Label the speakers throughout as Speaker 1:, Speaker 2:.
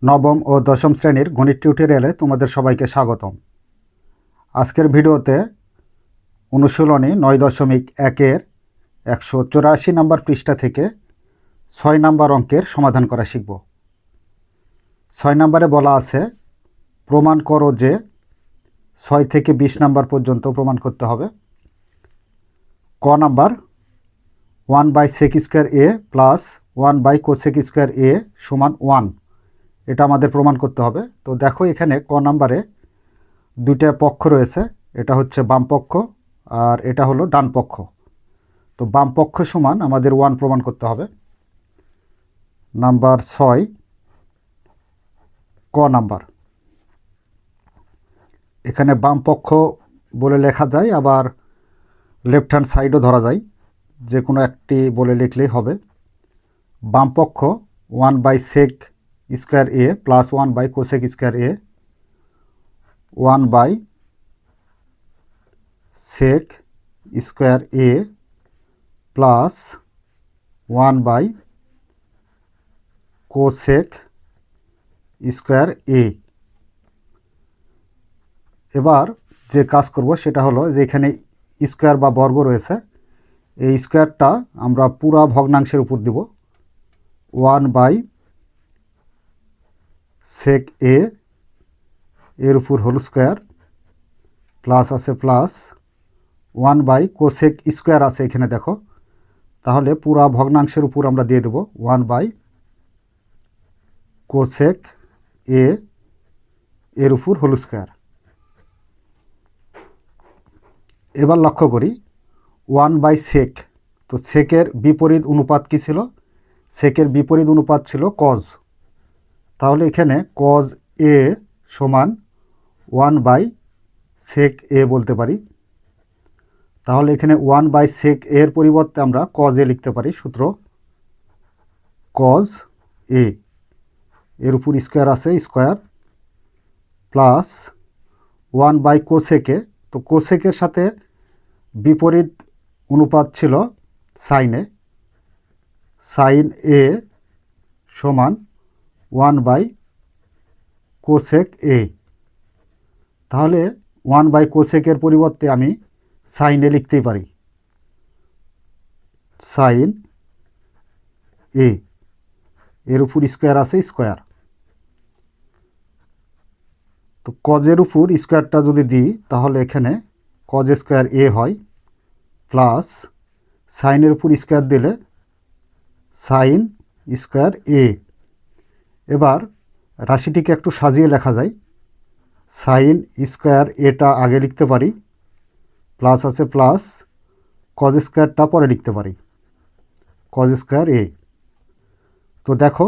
Speaker 1: নবম ও দশম শ্রেণীর গণিত টিউটোরিয়ালে তোমাদের সবাইকে স্বাগতম। আজকের ভিডিওতে অনুশীলনী 9.1-এর 184 নম্বর পৃষ্ঠা থেকে 6 নম্বর অঙ্কের সমাধান করা শিখব। 6 নম্বরে বলা আছে, প্রমাণ করো যে 6 থেকে 20 নম্বর পর্যন্ত প্রমাণ করতে হবে। ক নাম্বার 1/sec² প্লাস 1/cosec² সমান 1, এটা আমাদের প্রমাণ করতে হবে। তো দেখো এখানে ক নাম্বারে দুইটা পক্ষ রয়েছে, এটা হচ্ছে বাম পক্ষ আর এটা হলো ডান পক্ষ। তো বাম পক্ষ সমান আমাদের 1 প্রমাণ করতে হবে। নাম্বার 6 ক নাম্বার, এখানে বাম পক্ষ বলে লেখা যায়, আবার লেফট হ্যান্ড সাইডও ধরা যায়, যে কোনো একটি বলে লিখলেই হবে। বাম পক্ষ 1/sec² plus 1/cosec² 1/sec² plus 1/cosec²। এবার যে কাজ করব সেটা হলো যে এখানে স্কোয়ার বা বর্গ রয়েছে, এই স্কোয়ারটা আমরা পুরা ভগ্নাংশের উপর দিব। 1/sec² এর উপর হোল স্কোয়ার প্লাস আছে প্লাস 1/cosec² আছে এখানে দেখো, তাহলে পুরা ভগ্নাংশের উপর আমরা দিয়ে দেব 1/cosec² এর উপর হোল স্কোয়ার। এবার লক্ষ্য করি 1/sec, তো সেকের বিপরীত অনুপাত কি ছিল? সেকের বিপরীত অনুপাত ছিল cos, তাহলে এখানে cos a সমান 1/sec² বলতে পারি। তাহলে এখানে 1/sec² এর পরিবর্তে আমরা cos a লিখতে পারি। সূত্র cos a এর উপর স্কোয়ার আছে স্কোয়ার প্লাস 1/cosec, তো কোসেকের সাথে বিপরীত অনুপাত ছিল সাইনে, সাইন a সমান 1/cosec²। তাহলে 1/cosec পরিবর্তে আমি সাইন a লিখতেই পারি, সাইন a এর উপর স্কোয়ার আছে স্কোয়ার। তো কজের উপর স্কোয়ারটা যদি দিই তাহলে এখানে cos² হয় প্লাস সাইনের উপর স্কোয়ার দিলে sin²a। এবার রাশিটিকে একটু সাজিয়ে লেখা যায়, sin²aটা আগে লিখতে পারি, প্লাস আছে প্লাস cos²টা পরে লিখতে পারি, cos²a। তো দেখো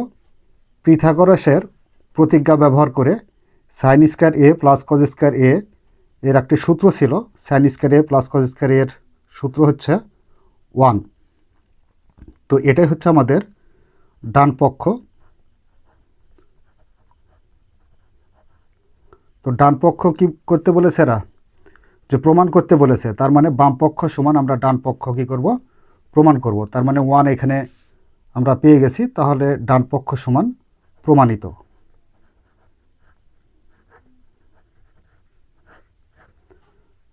Speaker 1: পিথাগোরাসের প্রতিজ্ঞা ব্যবহার করে sin² প্লাস cos² এর একটি সূত্র ছিল, sin² প্লাস cos² এর সূত্র হচ্ছে 1। তো এটাই হচ্ছে আমাদের ডান পক্ষ। তো ডান পক্ষ কি করতে বলেছে এরা? যে প্রমাণ করতে বলেছে, তার মানে বাম পক্ষ সমান আমরা ডান পক্ষ কি করব? প্রমাণ করব। তার মানে 1 এখানে আমরা পেয়ে গেছি, তাহলে ডান পক্ষ সমান প্রমাণিত।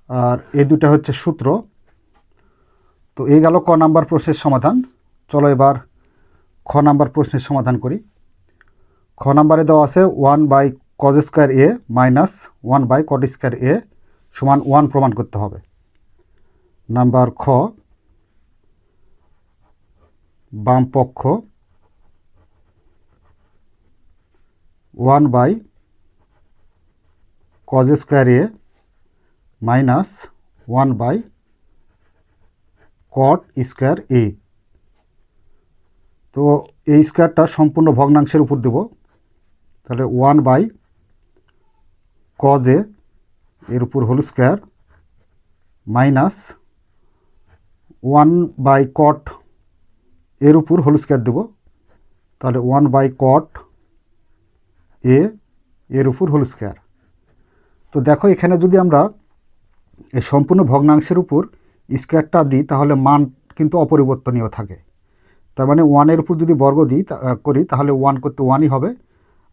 Speaker 1: আর এই দুটা হচ্ছে সূত্র। তো এই গেল ক নাম্বার প্রশ্নের সমাধান। চলো এবার খ নাম্বার প্রশ্নের সমাধান করি। খ নাম্বারে দেওয়া আছে 1/cos² মাইনাস 1/cot² সমান 1 প্রমাণ করতে হবে। নাম্বার খ, বাম পক্ষ 1/cos² মাইনাস 1/cot²। তো এই স্কোয়ারটা সম্পূর্ণ ভগ্নাংশের উপর দেব, তাহলে 1/cos এর উপর হোল স্কোয়ার মাইনাস 1/cot এর উপর হোল স্কোয়ার দেব, তাহলে 1/cot এর উপর হোল স্কোয়ার। তো দেখো এখানে যদি আমরা এই সম্পূর্ণ ভগ্নাংশের উপর স্কোয়ারটা দিই তাহলে মান কিন্তু অপরিবর্তনীয় থাকে। তার মানে 1 এর উপর যদি বর্গ দিই করি তাহলে 1 করতে 1ই হবে,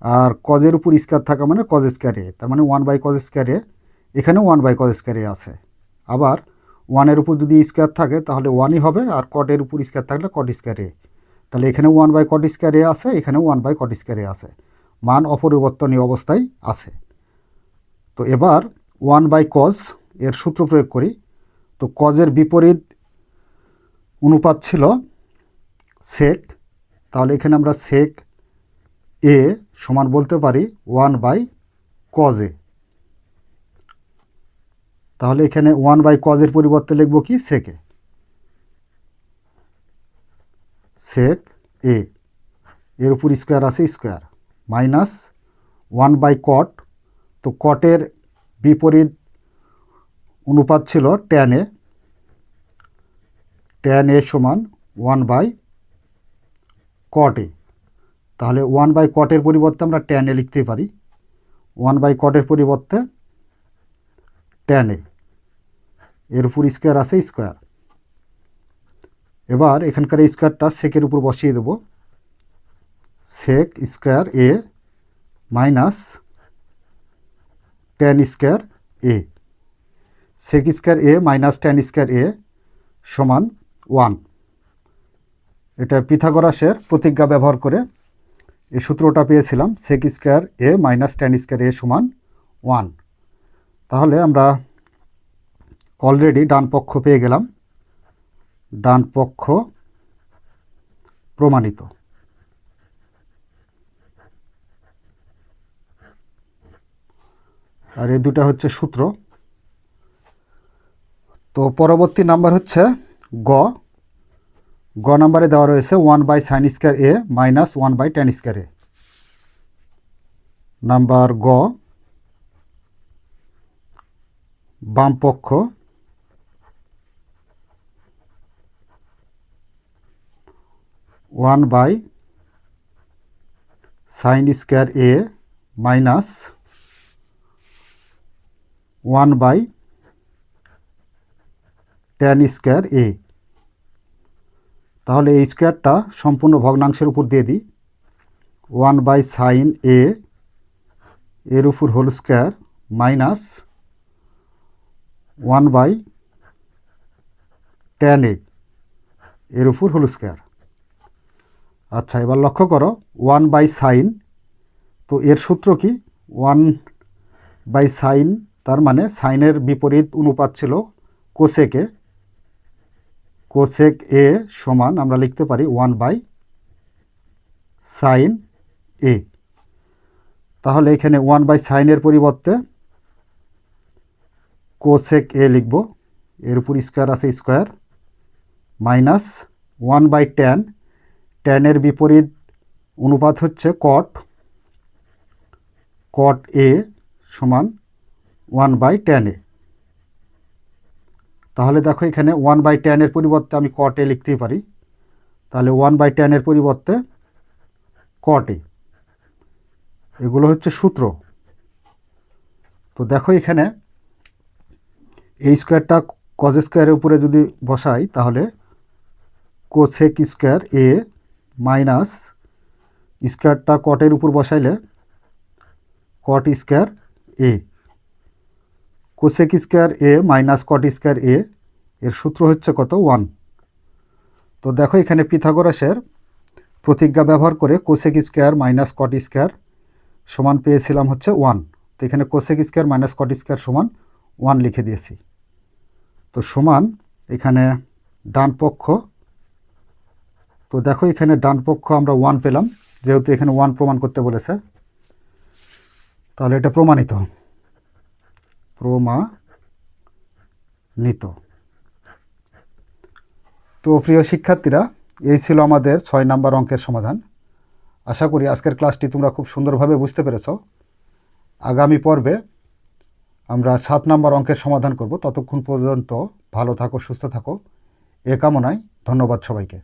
Speaker 1: আর কজের উপর স্কোয়ার থাকা মানে কজ স্কোয়ার এ, তার মানে 1/cos স্কোয়ার এ, এখানেও 1/cos স্কোয়ার এ আছে। আবার 1-এর উপর যদি স্কোয়ার থাকে তাহলে 1ই হবে, আর কটের উপর স্কোয়ার থাকলে কট স্কোয়ার এ, তাহলে এখানে 1/cot স্কোয়ার এ আছে, এখানেও 1/cot স্কোয়ার এ আছে, মান অপরিবর্তনীয় অবস্থায় আছে। তো এবার 1/cos এর সূত্র প্রয়োগ করি। তো কজের বিপরীত অনুপাত ছিল সেক, তাহলে এখানে আমরা সেক এ সমান বলতে পারি 1/cos এ। তাহলে এখানে 1/cos এর পরিবর্তে লিখব কি সেকে, সেক এ, এর উপর স্কোয়ার আছে স্কোয়ার, মাইনাস 1/cot, তো কটের বিপরীত অনুপাত ছিল ট্যান এ, ট্যান এ সমান 1/cot এ। তাহলে 1/cot এর পরিবর্তে আমরা ট্যান এ লিখতে পারি, 1/cot এর পরিবর্তে ট্যান এ, এর উপর স্কোয়ার আছে স্কোয়ার। এবার এখানকার এই স্কোয়ারটা সেকের উপর বসিয়ে দেব, sec square A minus tan square A, sec square A minus tan square এ সমান 1। এটা পিথাগোরাসের প্রতিজ্ঞা ব্যবহার করে এই সূত্রটা পেয়েছিলাম, sec square A minus tan square এ সমান 1। তাহলে আমরা অলরেডি ডান পক্ষ পেয়ে গেলাম, ডান পক্ষ প্রমাণিত। আর এই দুটা হচ্ছে সূত্র। তো পরবর্তী নাম্বার হচ্ছে গ নাম্বারে দেওয়া রয়েছে 1/sin square A minus 1/tan square A. Number গ, বাম পক্ষ one by sine square A minus 1/tan square A. তাহলে এই স্কোয়ারটা সম্পূর্ণ ভগ্নাংশের উপর দিয়ে দিই, 1/sin এ এর উপর হোল স্কোয়ার মাইনাস 1/tan এ এর উপর হোল স্কোয়ার। আচ্ছা, এবার লক্ষ্য করো 1/sin, তো এর সূত্র কি 1/sin, তার মানে সাইনের বিপরীত অনুপাত ছিল কোসেকে, কোসেক এ সমান আমরা লিখতে পারি 1/sin এ। তাহলে এখানে 1/sin এর পরিবর্তে কোসেক এ লিখব, এর উপর স্কোয়ার আছে স্কোয়ার, মাইনাস 1/tan, ট্যানের বিপরীত অনুপাত হচ্ছে কট এ সমান 1/tan এ। তাহলে দেখো এখানে 1/tan এর পরিবর্তে আমি কট এ লিখতেই পারি, তাহলে 1/tan এর পরিবর্তে কট এ। এগুলো হচ্ছে সূত্র। তো দেখো এখানে এই স্কোয়ারটা কজ স্কোয়ারের উপরে যদি বসাই তাহলে কোসেক স্কোয়ার এ মাইনাস স্কোয়ারটা কটের উপর বসাইলে cot square A, cosec square A minus cot square এ, এর সূত্র হচ্ছে কত 1। তো দেখো এখানে পিথাগোরাসের প্রতিজ্ঞা ব্যবহার করে cosec square minus cot square সমান পেয়েছিলাম হচ্ছে 1। তো এখানে cosec square minus cot square সমান 1 লিখে দিয়েছি। তো সমান এখানে ডান পক্ষ, তো দেখো এখানে ডান পক্ষ আমরা 1 পেলাম, যেহেতু এখানে 1 প্রমাণ করতে বলেছে, তাহলে এটা প্রমাণিত। তো প্রিয় শিক্ষার্থীরা, এই ছিল আমাদের 6 নাম্বার অঙ্কের সমাধান। আশা করি আজকের ক্লাসটি তোমরা খুব সুন্দরভাবে বুঝতে পেরেছ। আগামী পর্বে আমরা 7 নাম্বার অঙ্কের সমাধান করব। ততক্ষণ পর্যন্ত ভালো থাকো, সুস্থ থাকো, এ কামনায় ধন্যবাদ সবাইকে।